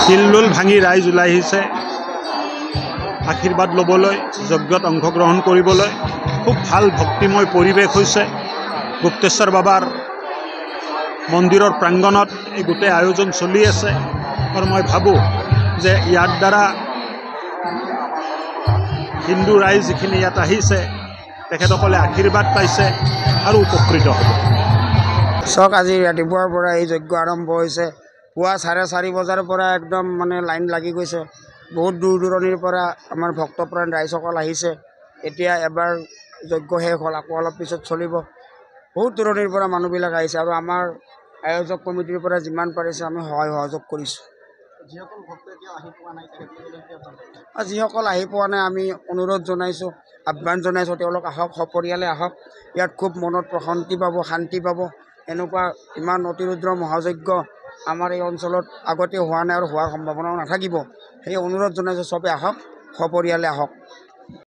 শিলডোল ভাঙি ৰাইজ ওলাই আহিছে আশীৰ্বাদ ল'বলৈ, যজ্ঞত অংশগ্ৰহণ কৰিবলৈ। খুব ভাল ভক্তিময় পৰিৱেশ হৈছে গুপ্তেশ্বৰ বাবাৰ মন্দিৰৰ প্ৰাংগণত। এই গোটেই আয়োজন চলি আছে আৰু মই ভাবোঁ যে ইয়াৰ দ্বাৰা হিন্দু ৰাইজ যিখিনি ইয়াত আহিছে তেখেতসকলে আশীৰ্বাদ পাইছে আৰু উপকৃত হ'ব। চাওক, আজি ৰাতিপুৱাৰ পৰা এই যজ্ঞ আৰম্ভ হৈছে। পুৱা 4:30 বজাৰ পৰা একদম মানে লাইন লাগি গৈছে। বহুত দূৰ দূৰণিৰ পৰা আমাৰ ভক্তপ্ৰাণ ৰাইজসকল আহিছে। এতিয়া এবাৰ যজ্ঞ শেষ হ'ল, আকৌ অলপ পিছত চলিব। বহুত দূৰণিৰ পৰা মানুহবিলাক আহিছে আৰু আমাৰ আয়োজক কমিটিৰ পৰা যিমান পাৰিছে আমি সহায় সহযোগ কৰিছোঁ। যিসকল আহি পোৱা নাই আমি অনুৰোধ জনাইছোঁ, আহ্বান জনাইছোঁ, তেওঁলোক আহক, সপৰিয়ালে আহক। ইয়াত খুব মনত প্ৰশান্তি পাব, শান্তি পাব। এনেকুৱা ইমান অতিৰুদ্ৰ মহাযজ্ঞ আমাৰ এই অঞ্চলত আগতে হোৱা নাই আৰু হোৱাৰ সম্ভাৱনাও নাথাকিব। সেই অনুৰোধ জনাইছোঁ, চবে আহক, সপৰিয়ালে আহক।